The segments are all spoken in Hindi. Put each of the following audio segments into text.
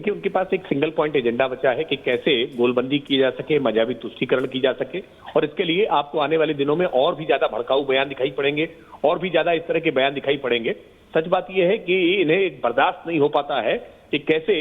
देखिए उनके पास एक सिंगल पॉइंट एजेंडा बचा है कि कैसे गोलबंदी की जा सके, मजहबी तुष्टीकरण की जा सके, और इसके लिए आपको आने वाले दिनों में और भी ज्यादा भड़काऊ बयान दिखाई पड़ेंगे, और भी ज्यादा इस तरह के बयान दिखाई पड़ेंगे। सच बात यह है कि इन्हें बर्दाश्त नहीं हो पाता है कि कैसे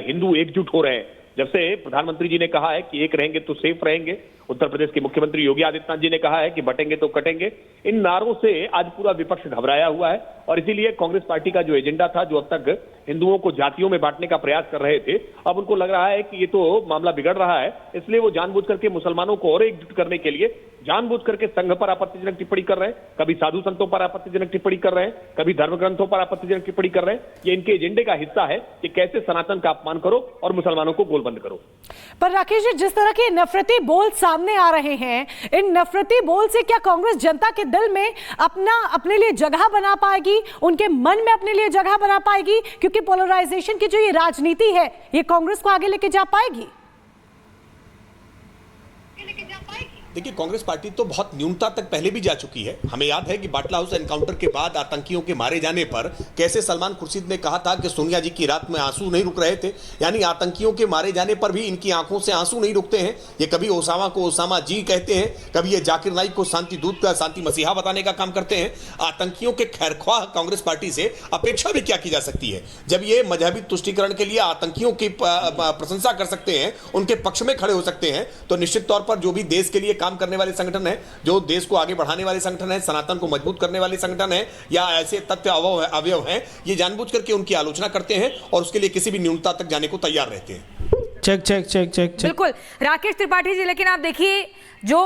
हिंदू एकजुट हो रहे हैं। जब से प्रधानमंत्री जी ने कहा है कि एक रहेंगे तो सेफ रहेंगे, उत्तर प्रदेश के मुख्यमंत्री योगी आदित्यनाथ जी ने कहा है कि बटेंगे तो कटेंगे, इन नारों से आज पूरा विपक्ष घबराया हुआ है। और इसीलिए कांग्रेस पार्टी का जो एजेंडा था, जो अब तक हिंदुओं को जातियों में बांटने का प्रयास कर रहे थे, अब उनको लग रहा है कि ये तो मामला बिगड़ रहा है, इसलिए वो जानबूझ करके मुसलमानों को और एकजुट करने के लिए जानबूझ करके संघ पर आपत्तिजनक टिप्पणी कर रहे हैं, कभी साधु संतों पर आपत्तिजनक टिप्पणी कर रहे हैं, कभी धर्म ग्रंथों पर आपत्तिजनक टिप्पणी कर रहे हैं। ये इनके एजेंडे का हिस्सा है कि कैसे सनातन का अपमान करो और मुसलमानों को गोलबंद करो। पर राकेश जी, जिस तरह के नफरती बोल सामने आ रहे हैं, इन नफरती बोल से क्या कांग्रेस जनता के दिल में अपने लिए जगह बना पाएगी, उनके मन में अपने लिए जगह बना पाएगी? क्योंकि पोलराइजेशन की जो ये राजनीति है, ये कांग्रेस को आगे लेके जा पाएगी? देखिए, कांग्रेस पार्टी तो बहुत न्यूनता तक पहले भी जा चुकी है। हमें याद है कि बाटला हाउस एनकाउंटर के बाद आतंकियों के मारे जाने पर कैसे सलमान खुर्शीद ने कहा था कि सोनिया जी की रात में आंसू नहीं रुक रहे थे। यानी आतंकियों के मारे जाने पर भी इनकी आंखों से आंसू नहीं रुकते हैं। ये कभी ओसामा को ओसामा जी कहते हैं, कभी ये जाकिर नाइक को शांति दूत का शांति मसीहा बताने का काम करते हैं। आतंकियों के खैरख्वाह कांग्रेस पार्टी से अपेक्षा भी क्या की जा सकती है, जब ये मजहबी तुष्टीकरण के लिए आतंकियों की प्रशंसा कर सकते हैं, उनके पक्ष में खड़े हो सकते हैं। तो निश्चित तौर पर जो भी देश के लिए काम करने वाले संगठन है, जो देश को आगे बढ़ाने वाले संगठन है, सनातन को मजबूत करने वाले संगठन है, या ऐसे तथ्य अवयव हैं, ये जानबूझ करके उनकी आलोचना करते हैं और उसके लिए किसी भी न्यूनता तक जाने को तैयार रहते हैं। चेक चेक चेक चेक बिल्कुल राकेश त्रिपाठी जी, लेकिन आप देखिए जो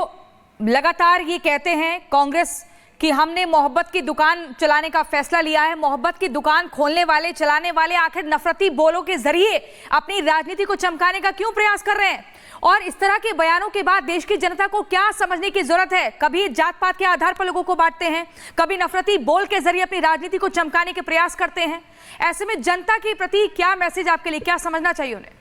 लगातार ये कहते हैं कांग्रेस कि हमने मोहब्बत की दुकान चलाने का फैसला लिया है, मोहब्बत की दुकान खोलने वाले, चलाने वाले आखिर नफरती बोलों के जरिए अपनी राजनीति को चमकाने का क्यों प्रयास कर रहे हैं? और इस तरह के बयानों के बाद देश की जनता को क्या समझने की जरूरत है? कभी जात पात के आधार पर लोगों को बांटते हैं, कभी नफरती बोल के जरिए अपनी राजनीति को चमकाने के प्रयास करते हैं। ऐसे में जनता के प्रति क्या मैसेज आपके लिए, क्या समझना चाहिए उन्हें?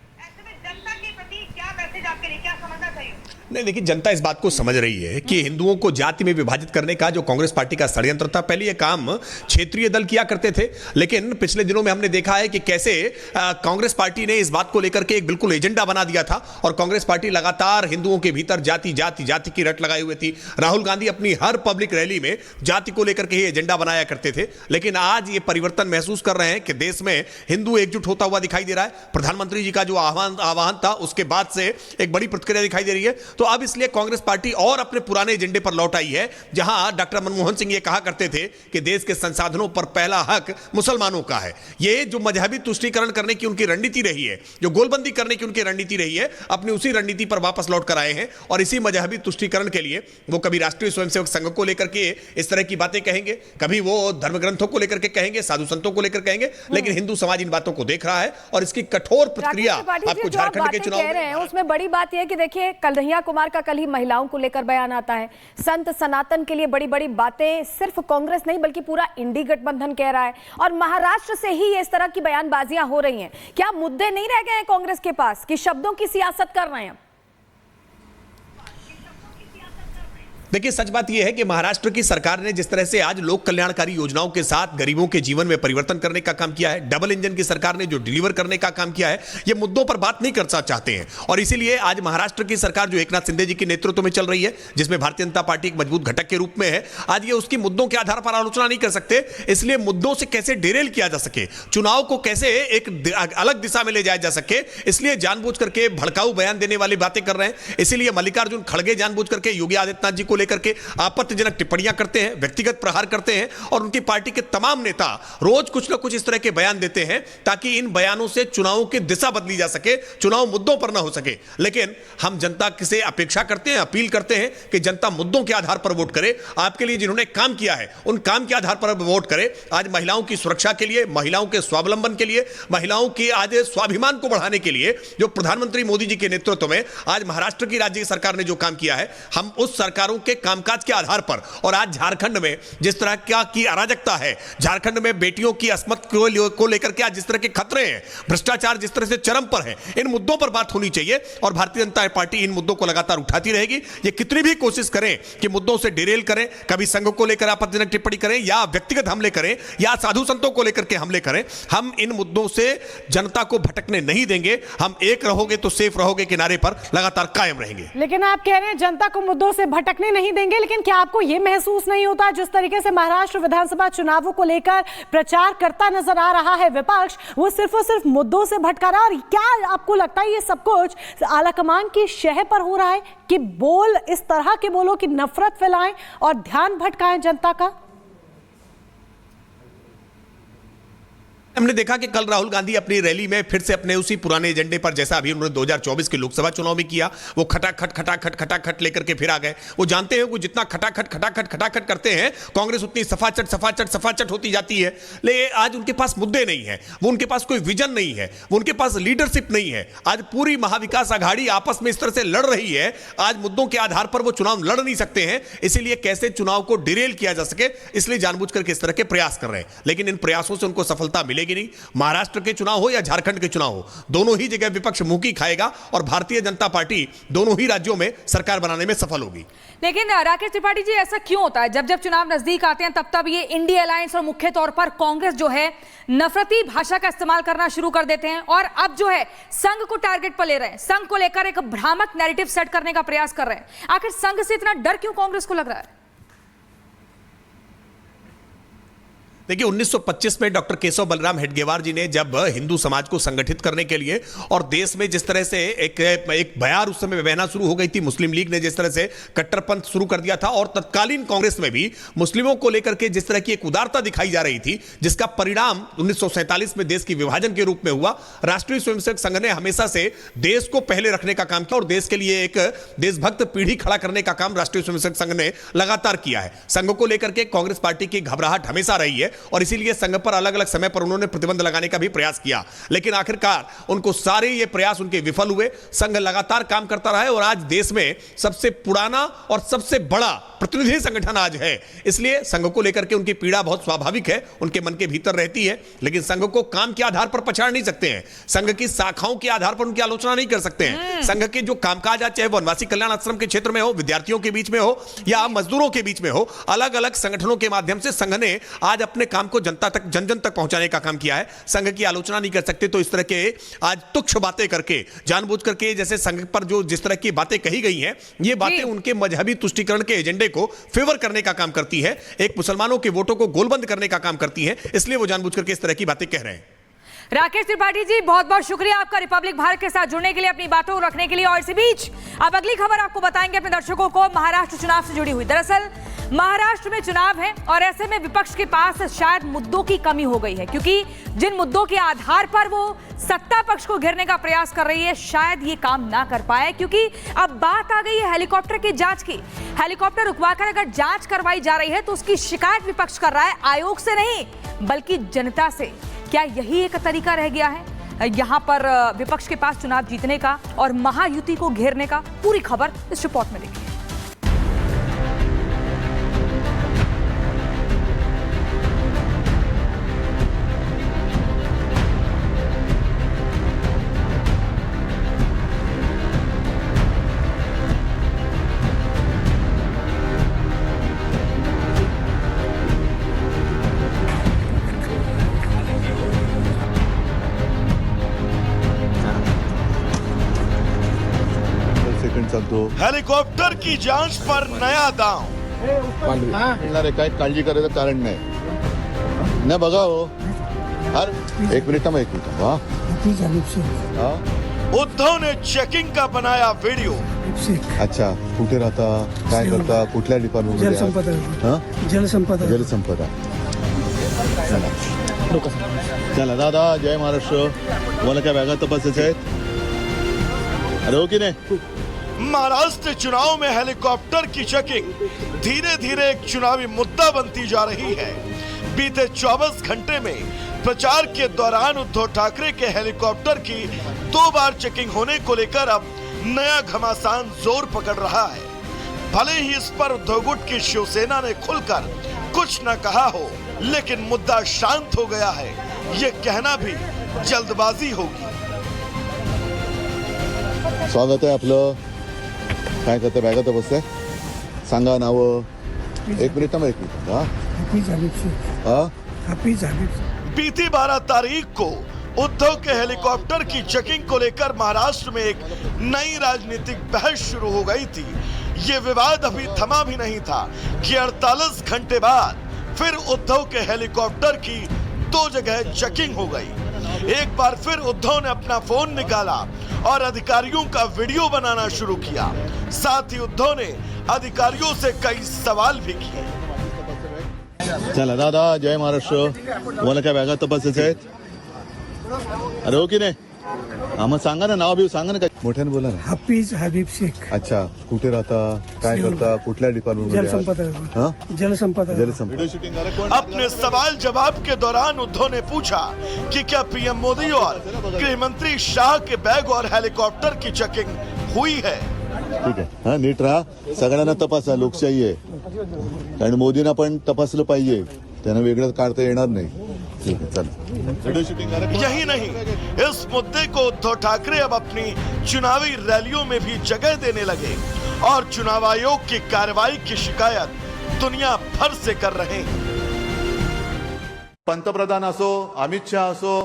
नहीं, देखिए, जनता इस बात को समझ रही है कि हिंदुओं को जाति में विभाजित करने का जो कांग्रेस पार्टी का षड्यंत्र था, पहले ये काम क्षेत्रीय दल किया करते थे, लेकिन पिछले दिनों में हमने देखा है कि कैसे कांग्रेस पार्टी ने इस बात को लेकर के एक बिल्कुल एजेंडा बना दिया था और कांग्रेस पार्टी लगातार हिंदुओं के भीतर जाति जाति जाति की रट लगाई हुई थी। राहुल गांधी अपनी हर पब्लिक रैली में जाति को लेकर के ही एजेंडा बनाया करते थे, लेकिन आज ये परिवर्तन महसूस कर रहे हैं कि देश में हिंदू एकजुट होता हुआ दिखाई दे रहा है। प्रधानमंत्री जी का जो आह्वान था, उसके बाद से एक बड़ी प्रतिक्रिया दिखाई दे रही है। तो अब इसलिए कांग्रेस पार्टी और अपने पुराने एजेंडे पर लौट आई है, जहां डॉक्टर मनमोहन सिंह ये कहा करते थे कि देश के संसाधनों पर पहला हक मुसलमानों का है। ये जो मजहबी तुष्टीकरण करने की उनकी रणनीति रही है, जो गोलबंदी करने की उनकी रणनीति रही है, अपनी उसी रणनीति पर वापस लौट कर आए हैं। और इसी मजहबी तुष्टीकरण के लिए वो कभी राष्ट्रीय स्वयंसेवक संघ को लेकर के इस तरह की बातें कहेंगे, कभी वो धर्म ग्रंथों को लेकर के कहेंगे, साधु संतों को लेकर कहेंगे, लेकिन हिंदू समाज इन बातों को देख रहा है और इसकी कठोर प्रतिक्रिया आपको झारखंड के चुनाव में। उसमें बड़ी बात यह है कि देखिए, कन्हैया कुमार का कल ही महिलाओं को लेकर बयान आता है, संत सनातन के लिए बड़ी बड़ी बातें सिर्फ कांग्रेस नहीं बल्कि पूरा इंडी गठबंधन कह रहा है, और महाराष्ट्र से ही इस तरह की बयानबाजियां हो रही हैं। क्या मुद्दे नहीं रह गए हैं कांग्रेस के पास कि शब्दों की सियासत कर रहे हैं? देखिए, सच बात यह है कि महाराष्ट्र की सरकार ने जिस तरह से आज लोक कल्याणकारी योजनाओं के साथ गरीबों के जीवन में परिवर्तन करने का काम किया है, डबल इंजन की सरकार ने जो डिलीवर करने का काम किया है, ये मुद्दों पर बात नहीं करना चाहते हैं। और इसीलिए आज महाराष्ट्र की सरकार जो एकनाथ शिंदे जी के नेतृत्व में चल रही है, जिसमें भारतीय जनता पार्टी एक मजबूत घटक के रूप में है, आज ये उसकी मुद्दों के आधार पर आलोचना नहीं कर सकते। इसलिए मुद्दों से कैसे डिरेल किया जा सके, चुनाव को कैसे एक अलग दिशा में ले जाया जा सके, इसलिए जानबूझ करके भड़काऊ बयान देने वाली बातें कर रहे हैं। इसीलिए मल्लिकार्जुन खड़गे जानबूझ करके योगी आदित्यनाथ जी को करके आपत्तिजनक टिप्पणियां करते हैं, व्यक्तिगत प्रहार करते हैं, और उनकी पार्टी के तमाम नेता रोज कुछ ना कुछ इस तरह के बयान देते हैं ताकि इन बयानों से चुनावों की दिशा बदली जा सके, चुनाव मुद्दों पर ना हो सके। लेकिन हम जनता से अपेक्षा करते हैं, अपील करते हैं कि जनता मुद्दों के आधार पर वोट करे। आपके लिए जिन्होंने काम किया है उन काम के आधार पर वोट करे। आज महिलाओं की सुरक्षा के लिए, महिलाओं के स्वावलंबन के लिए, महिलाओं की आज स्वाभिमान को बढ़ाने के लिए जो प्रधानमंत्री मोदी जी के नेतृत्व में आज महाराष्ट्र की राज्य सरकार ने जो काम किया है, हम उस सरकारों के कामकाज के आधार पर। और आज झारखंड में जिस तरह की अराजकता है, झारखंड में बेटियों की अस्मत को लेकर के आज जिस तरह के खतरे हैं, भ्रष्टाचार जिस तरह से चरम पर है, इन मुद्दों पर बात होनी चाहिए और भारतीय जनता पार्टी इन मुद्दों को लगातार उठाती रहेगी। ये कितनी भी कोशिश करें कि मुद्दों से डिरेल करें, कभी संघ को लेकर आपत्तिजनक टिप्पणी करें या व्यक्तिगत हमले करें या साधु संतों को लेकर के हमले करें, हम इन मुद्दों से जनता को भटकने नहीं देंगे। हम एक रहोगे तो सेफ रहोगे किनारे पर लगातार कायम रहेंगे। लेकिन आप कह रहे हैं जनता को मुद्दों से भटकने नहीं देंगे, लेकिन क्या आपको यह महसूस नहीं होता जिस तरीके से महाराष्ट्र विधानसभा चुनावों को लेकर प्रचार करता नजर आ रहा है विपक्ष, वो सिर्फ और सिर्फ मुद्दों से भटका रहा है? और क्या आपको लगता है ये सब कुछ आलाकमान की शह पर हो रहा है कि बोल इस तरह के बोलो कि नफरत फैलाएं और ध्यान भटकाएं जनता का? हमने देखा कि कल राहुल गांधी अपनी रैली में फिर से अपने उसी पुराने एजेंडे पर, जैसा अभी उन्होंने 2024 के लोकसभा चुनाव में किया, वो खटाखट लेकर के फिर आ गए। वो जानते हैं कि जितना खटाखट करते हैं कांग्रेस उतनी सफाचट होती जाती है। लेकिन आज उनके पास मुद्दे नहीं है, वो उनके पास कोई विजन नहीं है, वो उनके पास लीडरशिप नहीं है। आज पूरी महाविकास आघाड़ी आपस में इस तरह से लड़ रही है, आज मुद्दों के आधार पर वो चुनाव लड़ नहीं सकते हैं। इसीलिए कैसे चुनाव को डिरेल किया जा सके, इसलिए जानबूझकर के इस तरह के प्रयास कर रहे हैं। लेकिन इन प्रयासों से उनको सफलता मिलेगी नहीं। महाराष्ट्र के चुनाव हो या झारखंड के चुनाव हो, दोनों ही जगह विपक्ष मुंह की खाएगा और भारतीय जनता पार्टी दोनों ही राज्यों में सरकार बनाने में सफल होगी। लेकिन राकेश त्रिपाठी जी, ऐसा क्यों होता है जब जब चुनाव नजदीक आते हैं तब ये इंडिया अलायंस और मुख्य तौर पर कांग्रेस जो है नफरती भाषा का इस्तेमाल करना शुरू कर देते हैं और अब जो है संघ को टारगेट पर ले रहे हैं, संघ को लेकर एक भ्रामक नैरेटिव सेट करने का प्रयास कर रहे हैं। आखिर संघ से इतना डर क्यों कांग्रेस को लग रहा है? देखिए 1925 में डॉक्टर केशव बलराम हेडगेवार जी ने जब हिंदू समाज को संगठित करने के लिए और देश में जिस तरह से एक बयार उस समय बहना शुरू हो गई थी, मुस्लिम लीग ने जिस तरह से कट्टरपंथ शुरू कर दिया था और तत्कालीन कांग्रेस में भी मुस्लिमों को लेकर के जिस तरह की एक उदारता दिखाई जा रही थी, जिसका परिणाम 1947 में देश की विभाजन के रूप में हुआ। राष्ट्रीय स्वयंसेवक संघ ने हमेशा से देश को पहले रखने का काम किया और देश के लिए एक देशभक्त पीढ़ी खड़ा करने का काम राष्ट्रीय स्वयंसेवक संघ ने लगातार किया है। संघ को लेकर के कांग्रेस पार्टी की घबराहट हमेशा रही है और इसीलिए संघ पर अलग अलग समय पर उन्होंने प्रतिबंध लगाने का भी प्रयास किया, लेकिन आखिरकार उनको सारे ये प्रयास उनके विफल हुए। संघ लगातार काम करता रहा है और आज देश में सबसे पुराना और सबसे बड़ा प्रतिनिधि संगठन आज है। इसलिए संघ को लेकर के उनकी पीड़ा बहुत स्वाभाविक है, उनके मन के भीतर रहती है, लेकिन संघ को काम के आधार पर पछाड़ नहीं सकते हैं, संघ की शाखाओं के आधार पर उनकी आलोचना नहीं कर सकते हैं। संघ के जो कामकाज आज चाहे वो वनवासी कल्याण आश्रम के क्षेत्र में हो, विद्यार्थियों के बीच में हो या मजदूरों के बीच में हो, अलग अलग संगठनों के माध्यम से संघ ने आज अपने काम को जनता तक, जन जन तक पहुंचाने का काम किया है। संघ की आलोचना नहीं कर सकते तो इस तरह के आज तुच्छ बातें करके जानबूझ करके जैसे संघ पर जो जिस तरह की बातें कही गई हैं, ये बातें उनके मजहबी तुष्टीकरण के एजेंडे को फेवर करने का काम करती है, एक मुसलमानों के वोटों को गोलबंद करने का काम करती है। इसलिए वो जानबूझ करके इस तरह की बातें कह रहे हैं। राकेश त्रिपाठी जी, बहुत बहुत शुक्रिया आपका रिपब्लिक भारत के साथ जुड़ने के लिए, अपनी बातों को रखने के लिए। और इसी बीच अब अगली खबर आपको बताएंगे अपने दर्शकों को, महाराष्ट्र चुनाव से जुड़ी हुई। दरअसल महाराष्ट्र में चुनाव है और ऐसे में विपक्ष के पास शायद मुद्दों की कमी हो गई है, क्योंकि जिन मुद्दों के आधार पर वो सत्ता पक्ष को घेरने का प्रयास कर रही है, शायद ये काम ना कर पाए, क्योंकि अब बात आ गई है हेलीकॉप्टर की जांच की। हेलीकॉप्टर रुकवाकर अगर जांच करवाई जा रही है तो उसकी शिकायत विपक्ष कर रहा है, आयोग से नहीं बल्कि जनता से। क्या यही एक तरीका रह गया है यहां पर विपक्ष के पास चुनाव जीतने का और महायुति को घेरने का? पूरी खबर इस रिपोर्ट में देखिए। हेलिकॉप्टर की जांच पर नया दांव। काय काळजी करायचं कारण नाही ना, बघा हो हर एक मिनिट वा उद्धव ने चेकिंग का बनाया वीडियो। अच्छा, कुठे राहता, काय करता, कुठल्या डिपार्टमेंट? जलसंपदा। चला दादा, जय महाराष्ट्र। मला काय बॅगा तपासायच्या आहेत? अरे हो की नाही? महाराष्ट्र चुनाव में हेलीकॉप्टर की चेकिंग धीरे धीरे एक चुनावी मुद्दा बनती जा रही है। बीते 24 घंटे में प्रचार के दौरान उद्धव ठाकरे के हेलीकॉप्टर की 2 बार चेकिंग होने को लेकर अब नया घमासान जोर पकड़ रहा है। भले ही इस पर उद्धव गुट की शिवसेना ने खुलकर कुछ न कहा हो, लेकिन मुद्दा शांत हो गया है, ये कहना भी जल्दबाजी होगी। स्वागत आहे आपलं. काय करते बॅगा तपासते? सांगा नाव. एक मिनिट. बीती 12 तारीख को उद्धव के हेलीकॉप्टर की चेकिंग को लेकर महाराष्ट्र में एक नई राजनीतिक बहस शुरू हो गई थी। ये विवाद अभी थमा भी नहीं था कि 48 घंटे बाद फिर उद्धव के हेलीकॉप्टर की 2 जगह चेकिंग हो गई। एक बार फिर उद्धव ने अपना फोन निकाला और अधिकारियों का वीडियो बनाना शुरू किया। साथ ही उद्धव ने अधिकारियों से कई सवाल भी किए। चला दादा, जय महाराष्ट्र. तुम्हाला काय बॅगा तपासायच्या आहेत? अरे हो की नाही? मग सांगा ना, नाव बिव सांगा ना. काय मोठ्याने बोला ना. हफीज हबीब शेख. अच्छा, कुठे राहता, काय करता, कुठल्या जलसंपदा. अपने सवाल जवाब के दौरान उद्धव ने पूछा कि क्या पीएम मोदी और गृह मंत्री शाह के बैग और हेलीकॉप्टर की चेकिंग हुई है? ठीक आहे. हा, नीट राहा. सगळ्यांना तपासा, लोकशाही आहे. कारण मोदींना पण तपासलं पाहिजे, त्यांना वेगळं काढता येणार नाही. ठीक है, चल. यही नहीं, इस मुद्दे को उद्धव ठाकरे अब अपनी चुनावी रैलियों में भी जगह देने लगे और चुनाव आयोग की कार्रवाई की शिकायत दुनिया भर से कर रहे हैं। पंतप्रधान असो, अमित शाह असो,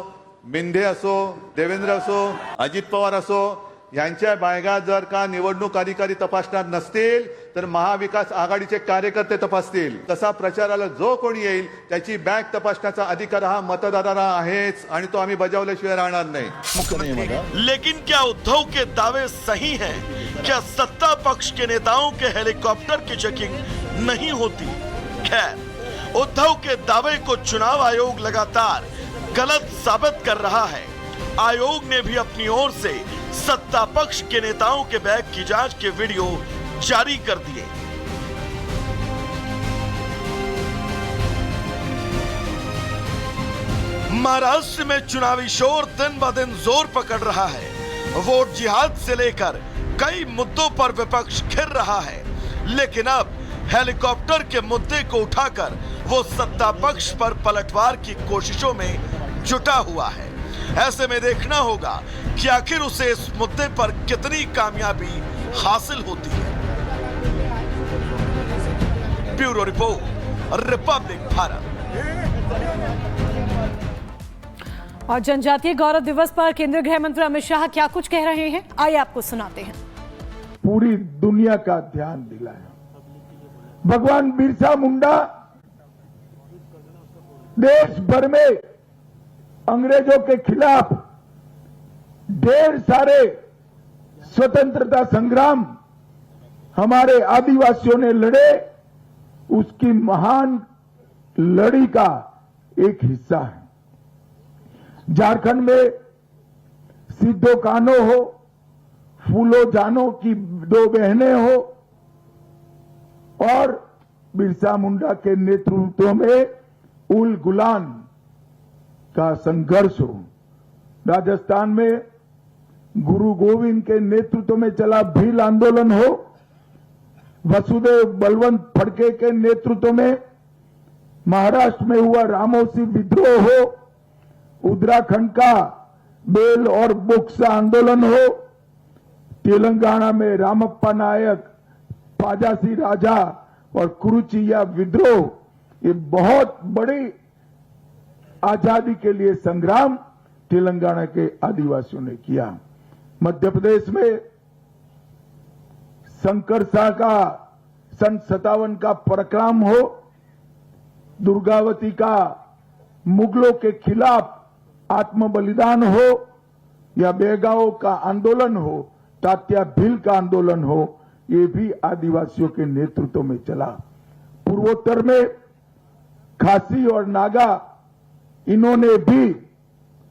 मिंधे असो, देवेंद्र असो, अजित पवार असो, यांच्या बॅगा जर का निवडणूक अधिकारी तपासणार नसतील तर महाविकास आघाडीचे कार्यकर्ते तपासतील. तसा प्रचाराला जो कोणी येईल त्याची बॅग तपासण्याचा अधिकार हा मतदारांना आहेच आणि तो आम्ही बजावल्याशिवाय राहणार नाही. लेकिन क्या उद्धव के दावे सही हैं? क्या सत्ता पक्ष के नेताओं के हेलीकॉप्टर की चेकिंग नहीं होती? खैर, उद्धव के दावे को चुनाव आयोग लगातार गलत साबित कर रहा है। आयोग ने भी अपनी ओर से सत्ता पक्ष के नेताओं के बैग की जांच के वीडियो जारी कर दिए। महाराष्ट्र में चुनावी शोर दिन ब दिन जोर पकड़ रहा है। वोट जिहाद से लेकर कई मुद्दों पर विपक्ष घिर रहा है, लेकिन अब हेलीकॉप्टर के मुद्दे को उठाकर वो सत्ता पक्ष पर पलटवार की कोशिशों में जुटा हुआ है। ऐसे में देखना होगा कि आखिर उसे इस मुद्दे पर कितनी कामयाबी हासिल होती है। Bureau report, Republic Bharat. और जनजातीय गौरव दिवस पर केंद्रीय गृह मंत्री अमित शाह क्या कुछ कह रहे हैं, आइए आपको सुनाते हैं। पूरी दुनिया का ध्यान दिलाया। भगवान बिरसा मुंडा देश भर में अंग्रेजों के खिलाफ ढेर सारे स्वतंत्रता संग्राम हमारे आदिवासियों ने लड़े, उसकी महान लड़ी का एक हिस्सा है। झारखंड में सिद्धो कान्हो हो, फूलो जानो की 2 बहनें हो और बिरसा मुंडा के नेतृत्व में उल गुलान का संघर्ष हो। राजस्थान में गुरु गोविंद के नेतृत्व में चला भील आंदोलन हो, वसुदेव बलवंत फड़के के नेतृत्व में महाराष्ट्र में हुआ रामोसी विद्रोह हो, उत्तराखंड का बेल और बुक्सा आंदोलन हो, तेलंगाना में रामप्पा नायक, पाजासी राजा और कुरुचिया विद्रोह, ये बहुत बड़ी आजादी के लिए संग्राम तेलंगाना के आदिवासियों ने किया। मध्य प्रदेश में संकरसा का सन 57 का पराक्रम हो, दुर्गावती का मुगलों के खिलाफ आत्म बलिदान हो, या बेगांव का आंदोलन हो, तात्या भील का आंदोलन हो, ये भी आदिवासियों के नेतृत्व में चला। पूर्वोत्तर में खासी और नागा, इन्होंने भी